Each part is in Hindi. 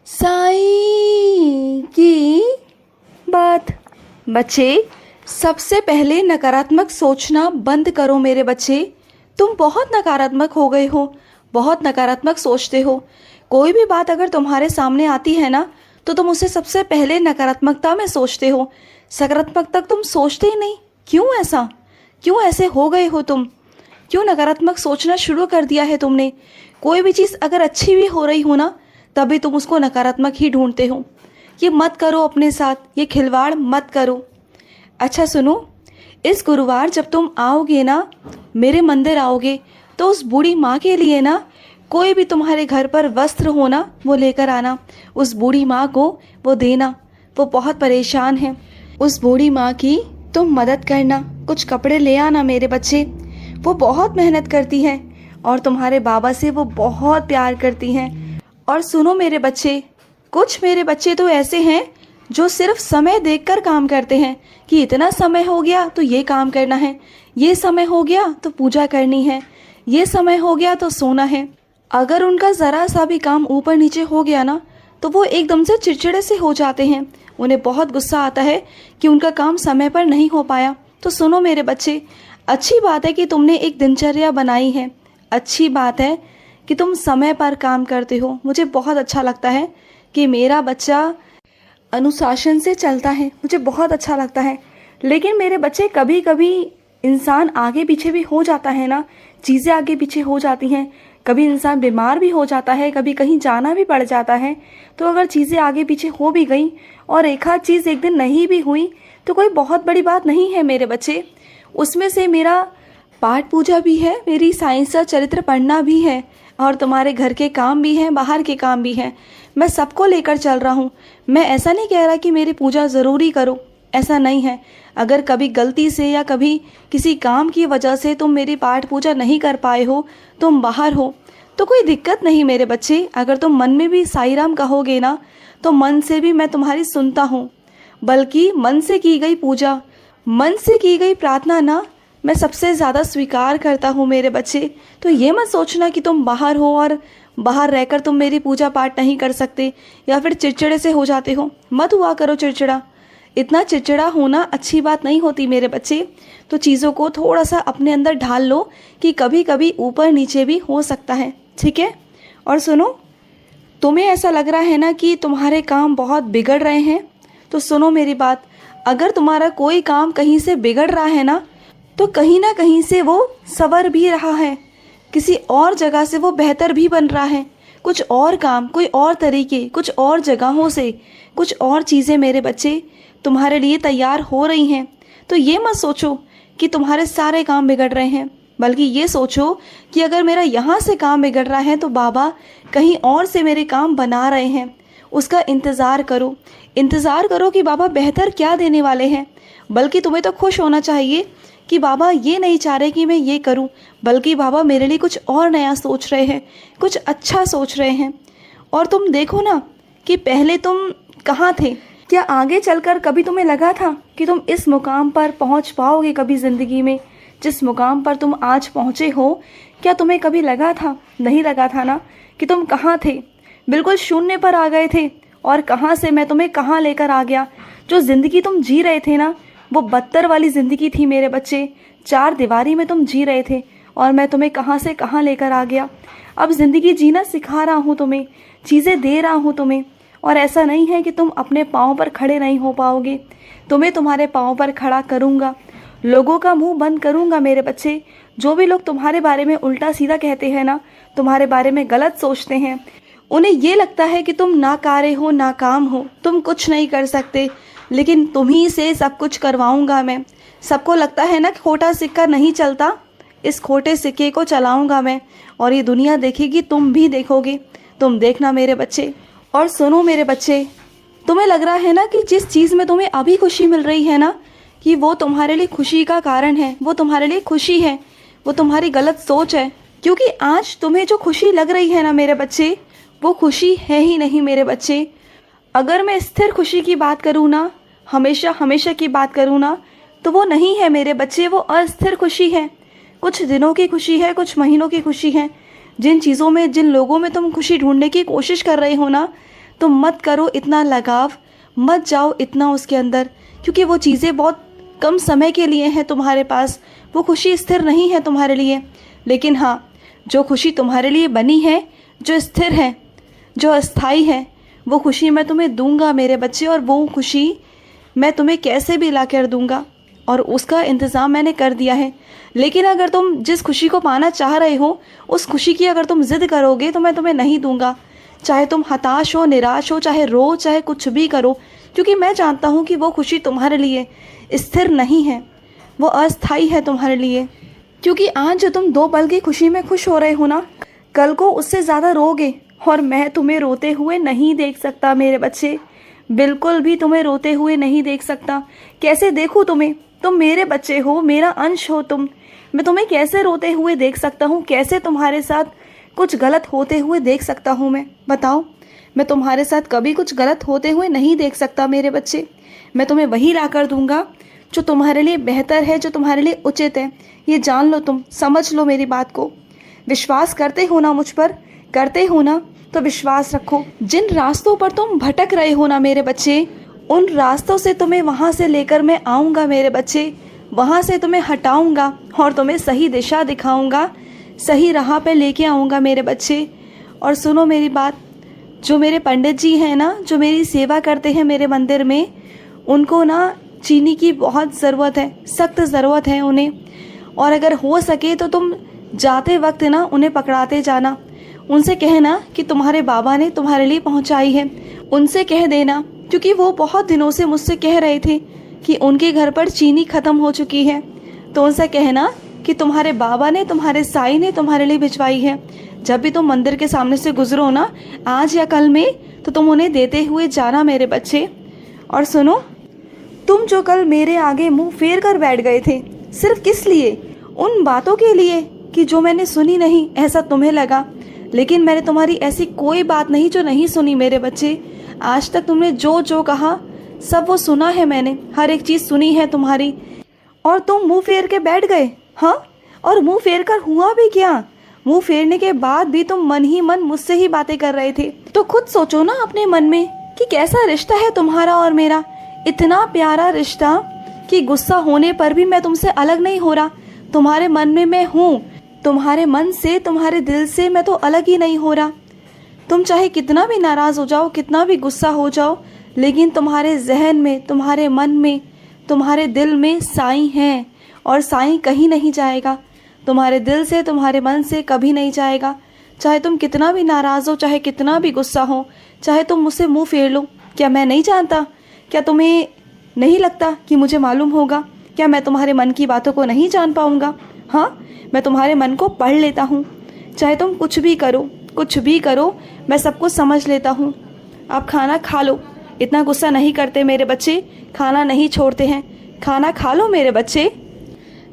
साईं की बात। बच्चे, सबसे पहले नकारात्मक सोचना बंद करो मेरे बच्चे। तुम बहुत नकारात्मक हो गए हो, बहुत नकारात्मक सोचते हो। कोई भी बात अगर तुम्हारे सामने आती है ना, तो तुम उसे सबसे पहले नकारात्मकता में सोचते हो, सकारात्मक तक तुम सोचते ही नहीं। क्यों ऐसा? क्यों ऐसे हो गए हो तुम? क्यों नकारात्मक सोचना शुरू कर दिया है तुमने? कोई भी चीज़ अगर अच्छी भी हो रही हो ना, तभी तुम उसको नकारात्मक ही ढूंढते हो। ये मत करो अपने साथ, ये खिलवाड़ मत करो। अच्छा सुनो, इस गुरुवार जब तुम आओगे ना, मेरे मंदिर आओगे, तो उस बूढ़ी माँ के लिए ना कोई भी तुम्हारे घर पर वस्त्र हो ना, वो लेकर आना। उस बूढ़ी माँ को वो देना, वो बहुत परेशान है। उस बूढ़ी माँ की तुम मदद करना, कुछ कपड़े ले आना मेरे बच्चे। वो बहुत मेहनत करती हैं और तुम्हारे बाबा से वो बहुत प्यार करती हैं। और सुनो मेरे बच्चे, कुछ मेरे बच्चे तो ऐसे हैं जो सिर्फ समय देखकर काम करते हैं कि इतना समय हो गया तो ये काम करना है, ये समय हो गया तो पूजा करनी है, ये समय हो गया तो सोना है। अगर उनका ज़रा सा भी काम ऊपर नीचे हो गया ना, तो वो एकदम से चिड़चिड़े से हो जाते हैं। उन्हें बहुत गुस्सा आता है कि उनका काम समय पर नहीं हो पाया। तो सुनो मेरे बच्चे, अच्छी बात है कि तुमने एक दिनचर्या बनाई है, अच्छी बात है कि तुम समय पर काम करते हो। मुझे बहुत अच्छा लगता है कि मेरा बच्चा अनुशासन से चलता है, मुझे बहुत अच्छा लगता है। लेकिन मेरे बच्चे, कभी कभी इंसान आगे पीछे भी हो जाता है ना, चीज़ें आगे पीछे हो जाती हैं। कभी इंसान बीमार भी हो जाता है, कभी कहीं जाना भी पड़ जाता है। तो अगर चीज़ें आगे पीछे हो भी गई और एक आध चीज़ एक दिन नहीं भी हुई, तो कोई बहुत बड़ी बात नहीं है मेरे बच्चे। उसमें से मेरा पाठ पूजा भी है, मेरी साइंस का चरित्र पढ़ना भी है, और तुम्हारे घर के काम भी हैं, बाहर के काम भी हैं। मैं सबको लेकर चल रहा हूँ। मैं ऐसा नहीं कह रहा कि मेरी पूजा ज़रूरी करो, ऐसा नहीं है। अगर कभी गलती से या कभी किसी काम की वजह से तुम मेरी पाठ पूजा नहीं कर पाए हो, तुम बाहर हो, तो कोई दिक्कत नहीं मेरे बच्चे। अगर तुम मन में भी साईं राम कहोगे ना, तो मन से भी मैं तुम्हारी सुनता हूँ। बल्कि मन से की गई पूजा, मन से की गई प्रार्थना ना, मैं सबसे ज़्यादा स्वीकार करता हूँ मेरे बच्चे। तो ये मत सोचना कि तुम बाहर हो और बाहर रहकर तुम मेरी पूजा पाठ नहीं कर सकते या फिर चिड़चिड़े से हो जाते हो। मत हुआ करो चिड़चिड़ा। इतना चिड़चिड़ा होना अच्छी बात नहीं होती मेरे बच्चे। तो चीज़ों को थोड़ा सा अपने अंदर ढाल लो कि कभी कभी ऊपर नीचे भी हो सकता है, ठीक है? और सुनो, तुम्हें ऐसा लग रहा है ना कि तुम्हारे काम बहुत बिगड़ रहे हैं, तो सुनो मेरी बात। अगर तुम्हारा कोई काम कहीं से बिगड़ रहा है ना, तो कहीं ना कहीं से वो संवर भी रहा है, किसी और जगह से वो बेहतर भी बन रहा है। कुछ और काम, कोई और तरीके, कुछ और जगहों से कुछ और चीज़ें मेरे बच्चे तुम्हारे लिए तैयार हो रही हैं। तो ये मत सोचो कि तुम्हारे सारे काम बिगड़ रहे हैं, बल्कि ये सोचो कि अगर मेरा यहाँ से काम बिगड़ रहा है तो बाबा कहीं और से मेरे काम बना रहे हैं। उसका इंतज़ार करो, इंतज़ार करो कि बाबा बेहतर क्या देने वाले हैं। बल्कि तुम्हें तो खुश होना चाहिए कि बाबा ये नहीं चाह रहे कि मैं ये करूं, बल्कि बाबा मेरे लिए कुछ और नया सोच रहे हैं, कुछ अच्छा सोच रहे हैं। और तुम देखो ना कि पहले तुम कहाँ थे। क्या आगे चलकर कभी तुम्हें लगा था कि तुम इस मुकाम पर पहुंच पाओगे कभी ज़िंदगी में? जिस मुकाम पर तुम आज पहुंचे हो, क्या तुम्हें कभी लगा था? नहीं लगा था ना कि तुम कहाँ थे, बिल्कुल शून्य पर आ गए थे। और कहाँ से मैं तुम्हें कहाँ लेकर आ गया। जो ज़िंदगी तुम जी रहे थे ना, वो बदतर वाली ज़िंदगी थी मेरे बच्चे। चार दीवारी में तुम जी रहे थे और मैं तुम्हें कहाँ से कहाँ लेकर आ गया। अब ज़िंदगी जीना सिखा रहा हूँ तुम्हें, चीज़ें दे रहा हूँ तुम्हें। और ऐसा नहीं है कि तुम अपने पाँव पर खड़े नहीं हो पाओगे, तुम्हें तुम्हारे पाँव पर खड़ा करूँगा। लोगों का मुंह बंद करूँगा मेरे बच्चे। जो भी लोग तुम्हारे बारे में उल्टा सीधा कहते हैं ना, तुम्हारे बारे में गलत सोचते हैं, उन्हें ये लगता है कि तुम नाकारे हो, नाकाम हो, तुम कुछ नहीं कर सकते। लेकिन तुम्ही से सब कुछ करवाऊंगा मैं। सबको लगता है ना कि खोटा सिक्का नहीं चलता, इस खोटे सिक्के को चलाऊंगा मैं, और ये दुनिया देखेगी, तुम भी देखोगे। तुम देखना मेरे बच्चे। और सुनो मेरे बच्चे, तुम्हें लग रहा है ना कि जिस चीज़ में तुम्हें अभी खुशी मिल रही है ना, कि वो तुम्हारे लिए खुशी का कारण है, वो तुम्हारे लिए खुशी है, वो तुम्हारी गलत सोच है। क्योंकि आज तुम्हें जो खुशी लग रही है ना मेरे बच्चे, वो खुशी है ही नहीं मेरे बच्चे। अगर मैं स्थिर खुशी की बात करूँ ना, हमेशा हमेशा की बात करूँ ना, तो वो नहीं है मेरे बच्चे, वो अस्थिर खुशी है। कुछ दिनों की खुशी है, कुछ महीनों की खुशी है। जिन चीज़ों में, जिन लोगों में तुम खुशी ढूंढने की कोशिश कर रहे हो ना, तुम मत करो इतना लगाव, मत जाओ इतना उसके अंदर, क्योंकि वो चीज़ें बहुत कम समय के लिए हैं तुम्हारे पास। वो खुशी स्थिर नहीं है तुम्हारे लिए। लेकिन हाँ, जो खुशी तुम्हारे लिए बनी है, जो स्थिर है, जो अस्थाई है, वो खुशी मैं तुम्हें दूंगा मेरे बच्चे। और वो खुशी मैं तुम्हें कैसे भी ला कर दूंगा, और उसका इंतज़ाम मैंने कर दिया है। लेकिन अगर तुम जिस खुशी को पाना चाह रहे हो, उस खुशी की अगर तुम ज़िद करोगे तो मैं तुम्हें नहीं दूंगा। चाहे तुम हताश हो, निराश हो, चाहे रो, चाहे कुछ भी करो, क्योंकि मैं जानता हूँ कि वो खुशी तुम्हारे लिए स्थिर नहीं है, वो अस्थाई है तुम्हारे लिए। क्योंकि आज जो तुम 2 पल की खुशी में खुश हो रहे हो ना, कल को उससे ज़्यादा रोगे। और मैं तुम्हें रोते हुए नहीं देख सकता मेरे बच्चे, बिल्कुल भी तुम्हें रोते हुए नहीं देख सकता। कैसे देखूँ तुम्हें? तुम मेरे बच्चे हो, मेरा अंश हो तुम। मैं तुम्हें कैसे रोते हुए देख सकता हूँ? कैसे तुम्हारे साथ कुछ गलत होते हुए देख सकता हूँ मैं? बताओ। मैं तुम्हारे साथ कभी कुछ गलत होते हुए नहीं देख सकता मेरे बच्चे। मैं तुम्हें वही ला कर दूंगा जो तुम्हारे लिए बेहतर है, जो तुम्हारे लिए उचित है। ये जान लो, तुम समझ लो मेरी बात को। विश्वास करते हो ना मुझ पर? करते हो ना? तो विश्वास रखो। जिन रास्तों पर तुम भटक रहे हो ना मेरे बच्चे, उन रास्तों से तुम्हें वहाँ से लेकर मैं आऊँगा मेरे बच्चे। वहाँ से तुम्हें हटाऊँगा और तुम्हें सही दिशा दिखाऊँगा, सही राह पे लेके आऊँगा मेरे बच्चे। और सुनो मेरी बात, जो मेरे पंडित जी हैं ना, जो मेरी सेवा करते हैं मेरे मंदिर में, उनको ना चीनी की बहुत ज़रूरत है, सख्त ज़रूरत है उन्हें। और अगर हो सके तो तुम जाते वक्त ना उन्हें पकड़ाते जाना। उनसे कहना कि तुम्हारे बाबा ने तुम्हारे लिए पहुंचाई है। उनसे कह देना, क्योंकि वो बहुत दिनों से मुझसे कह रहे थे कि उनके घर पर चीनी ख़त्म हो चुकी है। तो उनसे कहना कि तुम्हारे बाबा ने, तुम्हारे साईं ने तुम्हारे लिए भिजवाई है। जब भी तुम मंदिर के सामने से गुजरो ना, आज या कल में, तो तुम उन्हें देते हुए जाना मेरे बच्चे। और सुनो, तुम जो कल मेरे आगे मुंह फेर कर बैठ गए थे, सिर्फ किस लिए? उन बातों के लिए कि जो मैंने सुनी नहीं, ऐसा तुम्हें लगा। लेकिन मैंने तुम्हारी ऐसी कोई बात नहीं जो नहीं सुनी मेरे बच्चे। आज तक तुमने जो जो कहा सब वो सुना है मैंने, हर एक चीज़ सुनी है तुम्हारी। और तुम मुंह फेर के बैठ गए। हाँ, और मुंह फेर कर हुआ भी क्या? मुंह फेरने के बाद भी तुम मन ही मन मुझसे ही बातें कर रहे थे। तो खुद सोचो ना अपने मन में कि कैसा रिश्ता है तुम्हारा और मेरा। इतना प्यारा रिश्ता कि गुस्सा होने पर भी मैं तुमसे अलग नहीं हो रहा। तुम्हारे मन में मैं हूँ, तुम्हारे मन से, तुम्हारे दिल से मैं तो अलग ही नहीं हो रहा। तुम चाहे कितना भी नाराज़ हो जाओ, कितना भी गुस्सा हो जाओ, लेकिन तुम्हारे जहन में, तुम्हारे मन में, तुम्हारे दिल में साईं हैं। और साईं कहीं नहीं जाएगा, तुम्हारे दिल से, तुम्हारे मन से कभी नहीं जाएगा। चाहे तुम कितना भी नाराज़ हो, चाहे कितना भी गुस्सा हो, चाहे तुम मुझसे मुंह फेर लो, क्या मैं नहीं जानता? क्या तुम्हें नहीं लगता कि मुझे मालूम होगा? क्या मैं तुम्हारे मन की बातों को नहीं जान पाऊँगा? हाँ, मैं तुम्हारे मन को पढ़ लेता हूँ। चाहे तुम कुछ भी करो, कुछ भी करो, मैं सब कुछ समझ लेता हूँ। आप खाना खा लो, इतना गुस्सा नहीं करते मेरे बच्चे, खाना नहीं छोड़ते हैं। खाना खा लो मेरे बच्चे,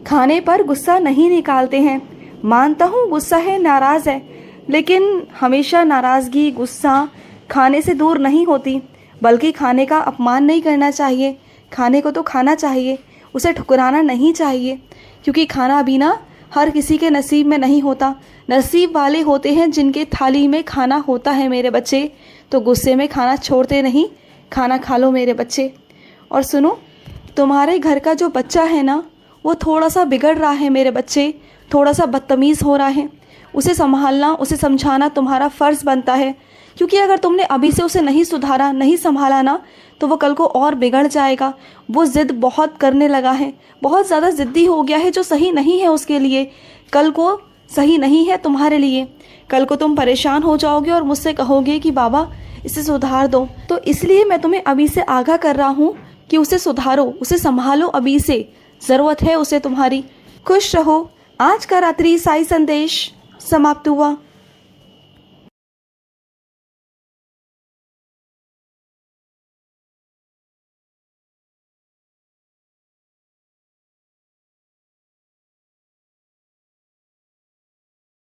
खाने पर गुस्सा नहीं निकालते हैं। मानता हूँ गुस्सा है, नाराज़ है, लेकिन हमेशा नाराज़गी, गुस्सा खाने से दूर नहीं होती। बल्कि खाने का अपमान नहीं करना चाहिए। खाने को तो खाना चाहिए, उसे ठुकराना नहीं चाहिए। क्योंकि खाना भी ना हर किसी के नसीब में नहीं होता। नसीब वाले होते हैं जिनके थाली में खाना होता है मेरे बच्चे। तो गुस्से में खाना छोड़ते नहीं, खाना खा लो मेरे बच्चे। और सुनो, तुम्हारे घर का जो बच्चा है ना, वो थोड़ा सा बिगड़ रहा है मेरे बच्चे, थोड़ा सा बदतमीज़ हो रहा है। उसे संभालना, उसे समझाना तुम्हारा फ़र्ज़ बनता है। क्योंकि अगर तुमने अभी से उसे नहीं सुधारा, नहीं संभाला ना, तो वो कल को और बिगड़ जाएगा। वो ज़िद बहुत करने लगा है, बहुत ज़्यादा ज़िद्दी हो गया है, जो सही नहीं है उसके लिए। कल को सही नहीं है तुम्हारे लिए। कल को तुम परेशान हो जाओगे और मुझसे कहोगे कि बाबा इसे सुधार दो। तो इसलिए मैं तुम्हें अभी से आगाह कर रहा हूँ कि उसे सुधारो, उसे संभालो अभी से। ज़रूरत है उसे तुम्हारी। खुश रहो। आज का रात्रि साई संदेश समाप्त हुआ।